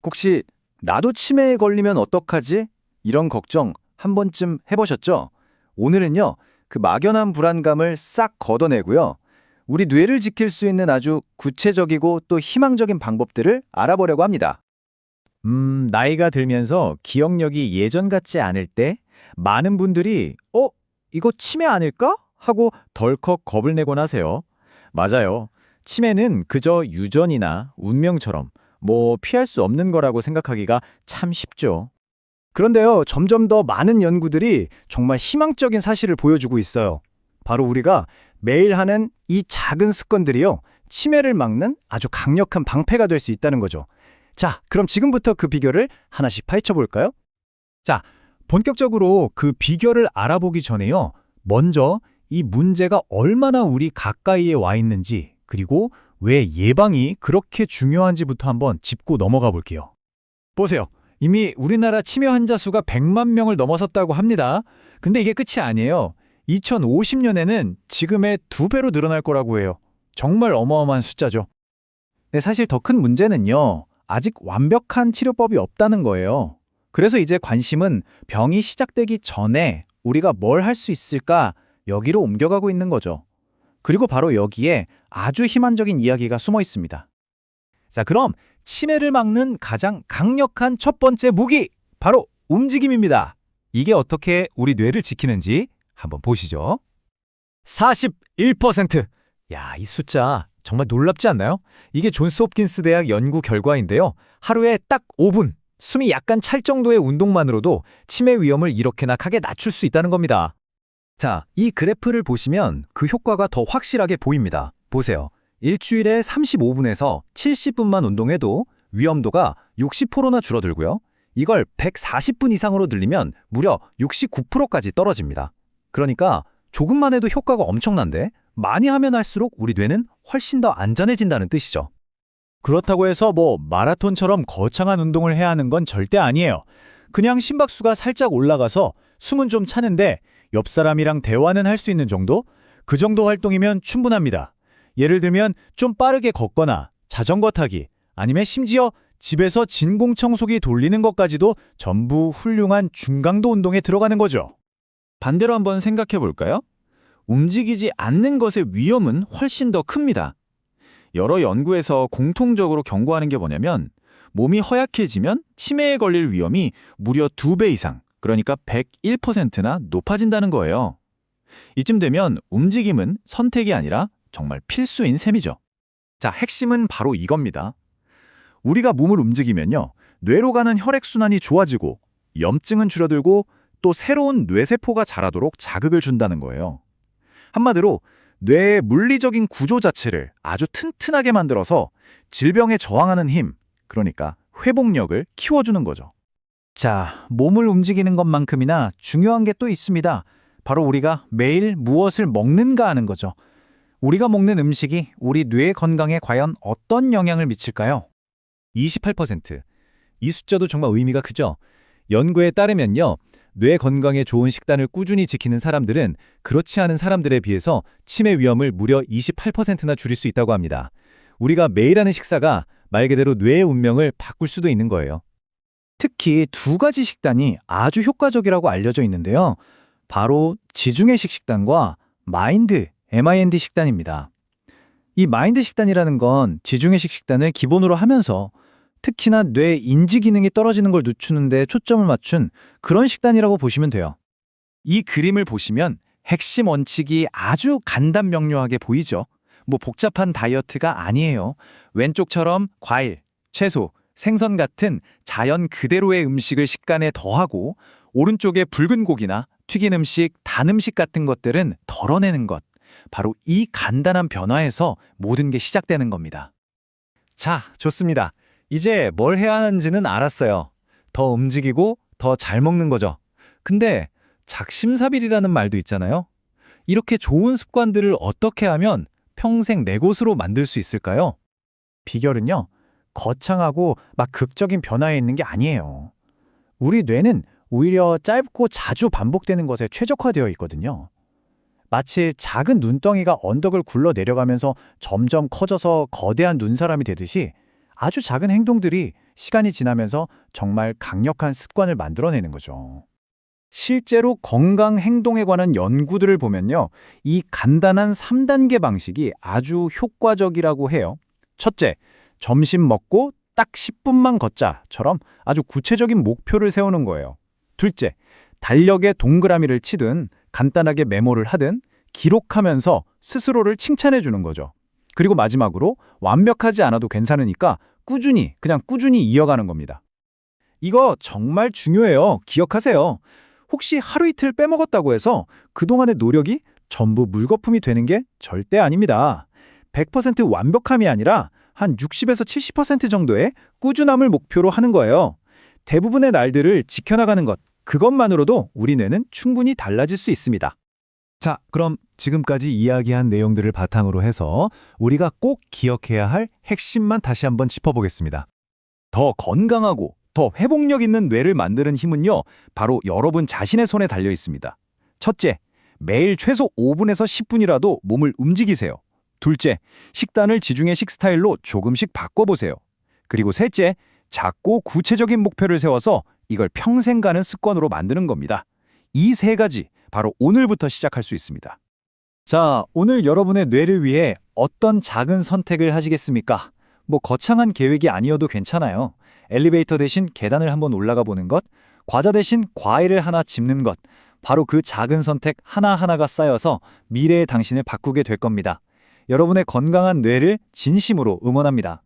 혹시 나도 치매에 걸리면 어떡하지? 이런 걱정 한 번쯤 해보셨죠? 오늘은요, 그 막연한 불안감을 싹 걷어내고요. 우리 뇌를 지킬 수 있는 아주 구체적이고 또 희망적인 방법들을 알아보려고 합니다. 나이가 들면서 기억력이 예전 같지 않을 때 많은 분들이 이거 치매 아닐까? 하고 덜컥 겁을 내곤 하세요. 맞아요. 치매는 그저 유전이나 운명처럼 피할 수 없는 거라고 생각하기가 참 쉽죠. 그런데요, 점점 더 많은 연구들이 정말 희망적인 사실을 보여주고 있어요. 바로 우리가 매일 하는 이 작은 습관들이요, 치매를 막는 아주 강력한 방패가 될 수 있다는 거죠. 자, 그럼 지금부터 그 비결을 하나씩 파헤쳐 볼까요? 자, 본격적으로 그 비결을 알아보기 전에요. 먼저 이 문제가 얼마나 우리 가까이에 와 있는지, 그리고 왜 예방이 그렇게 중요한지부터 한번 짚고 넘어가 볼게요. 보세요. 이미 우리나라 치매 환자 수가 100만 명을 넘어섰다고 합니다. 근데 이게 끝이 아니에요. 2050년에는 지금의 2배로 늘어날 거라고 해요. 정말 어마어마한 숫자죠. 네, 사실 더 큰 문제는요, 아직 완벽한 치료법이 없다는 거예요. 그래서 이제 관심은 병이 시작되기 전에 우리가 뭘 할 수 있을까, 여기로 옮겨가고 있는 거죠. 그리고 바로 여기에 아주 희망적인 이야기가 숨어 있습니다. 자, 그럼 치매를 막는 가장 강력한 첫 번째 무기, 바로 움직임입니다. 이게 어떻게 우리 뇌를 지키는지 한번 보시죠. 41%! 야, 이 숫자 정말 놀랍지 않나요? 이게 존스 홉킨스 대학 연구 결과인데요. 하루에 딱 5분, 숨이 약간 찰 정도의 운동만으로도 치매 위험을 이렇게나 크게 낮출 수 있다는 겁니다. 자, 이 그래프를 보시면 그 효과가 더 확실하게 보입니다. 보세요. 일주일에 35분에서 70분만 운동해도 위험도가 60%나 줄어들고요. 이걸 140분 이상으로 늘리면 무려 69%까지 떨어집니다. 그러니까 조금만 해도 효과가 엄청난데 많이 하면 할수록 우리 뇌는 훨씬 더 안전해진다는 뜻이죠. 그렇다고 해서 마라톤처럼 거창한 운동을 해야 하는 건 절대 아니에요. 그냥 심박수가 살짝 올라가서 숨은 좀 차는데 옆 사람이랑 대화는 할 수 있는 정도? 그 정도 활동이면 충분합니다. 예를 들면 좀 빠르게 걷거나 자전거 타기, 아니면 심지어 집에서 진공청소기 돌리는 것까지도 전부 훌륭한 중강도 운동에 들어가는 거죠. 반대로 한번 생각해 볼까요? 움직이지 않는 것의 위험은 훨씬 더 큽니다. 여러 연구에서 공통적으로 경고하는 게 뭐냐면 몸이 허약해지면 치매에 걸릴 위험이 무려 2배 이상, 그러니까 101%나 높아진다는 거예요. 이쯤 되면 움직임은 선택이 아니라 정말 필수인 셈이죠. 자, 핵심은 바로 이겁니다. 우리가 몸을 움직이면요, 뇌로 가는 혈액순환이 좋아지고 염증은 줄어들고 또 새로운 뇌세포가 자라도록 자극을 준다는 거예요. 한마디로 뇌의 물리적인 구조 자체를 아주 튼튼하게 만들어서 질병에 저항하는 힘, 그러니까 회복력을 키워주는 거죠. 자, 몸을 움직이는 것만큼이나 중요한 게 또 있습니다. 바로 우리가 매일 무엇을 먹는가 하는 거죠. 우리가 먹는 음식이 우리 뇌 건강에 과연 어떤 영향을 미칠까요? 28%. 이 숫자도 정말 의미가 크죠. 연구에 따르면요, 뇌 건강에 좋은 식단을 꾸준히 지키는 사람들은 그렇지 않은 사람들에 비해서 치매 위험을 무려 28%나 줄일 수 있다고 합니다. 우리가 매일 하는 식사가 말 그대로 뇌의 운명을 바꿀 수도 있는 거예요. 특히 2가지 식단이 아주 효과적이라고 알려져 있는데요. 바로 지중해식 식단과 MIND 식단입니다. 이 마인드 식단이라는 건 지중해식 식단을 기본으로 하면서 특히나 뇌 인지 기능이 떨어지는 걸 늦추는 데 초점을 맞춘 그런 식단이라고 보시면 돼요. 이 그림을 보시면 핵심 원칙이 아주 간단명료하게 보이죠. 복잡한 다이어트가 아니에요. 왼쪽처럼 과일, 채소, 생선 같은 자연 그대로의 음식을 식단에 더하고 오른쪽에 붉은 고기나 튀긴 음식, 단 음식 같은 것들은 덜어내는 것. 바로 이 간단한 변화에서 모든 게 시작되는 겁니다. 자, 좋습니다. 이제 뭘 해야 하는지는 알았어요. 더 움직이고 더 잘 먹는 거죠. 근데 작심삼일이라는 말도 있잖아요. 이렇게 좋은 습관들을 어떻게 하면 평생 내 것으로 만들 수 있을까요? 비결은요, 거창하고 막 극적인 변화에 있는 게 아니에요. 우리 뇌는 오히려 짧고 자주 반복되는 것에 최적화되어 있거든요. 마치 작은 눈덩이가 언덕을 굴러 내려가면서 점점 커져서 거대한 눈사람이 되듯이 아주 작은 행동들이 시간이 지나면서 정말 강력한 습관을 만들어내는 거죠. 실제로 건강 행동에 관한 연구들을 보면요. 이 간단한 3단계 방식이 아주 효과적이라고 해요. 첫째, 점심 먹고 딱 10분만 걷자처럼 아주 구체적인 목표를 세우는 거예요. 둘째, 달력에 동그라미를 치든 간단하게 메모를 하든 기록하면서 스스로를 칭찬해 주는 거죠. 그리고 마지막으로 완벽하지 않아도 괜찮으니까 그냥 꾸준히 이어가는 겁니다. 이거 정말 중요해요. 기억하세요. 혹시 하루 이틀 빼먹었다고 해서 그동안의 노력이 전부 물거품이 되는 게 절대 아닙니다. 100% 완벽함이 아니라 한 60에서 70% 정도의 꾸준함을 목표로 하는 거예요. 대부분의 날들을 지켜나가는 것, 그것만으로도 우리 뇌는 충분히 달라질 수 있습니다. 자, 그럼 지금까지 이야기한 내용들을 바탕으로 해서 우리가 꼭 기억해야 할 핵심만 다시 한번 짚어보겠습니다. 더 건강하고 더 회복력 있는 뇌를 만드는 힘은요, 바로 여러분 자신의 손에 달려 있습니다. 첫째, 매일 최소 5분에서 10분이라도 몸을 움직이세요. 둘째, 식단을 지중해식 스타일로 조금씩 바꿔보세요. 그리고 셋째, 작고 구체적인 목표를 세워서 이걸 평생 가는 습관으로 만드는 겁니다. 이 세 가지, 바로 오늘부터 시작할 수 있습니다. 자, 오늘 여러분의 뇌를 위해 어떤 작은 선택을 하시겠습니까? 뭐 거창한 계획이 아니어도 괜찮아요. 엘리베이터 대신 계단을 한번 올라가 보는 것, 과자 대신 과일을 하나 집는 것, 바로 그 작은 선택 하나하나가 쌓여서 미래의 당신을 바꾸게 될 겁니다. 여러분의 건강한 뇌를 진심으로 응원합니다.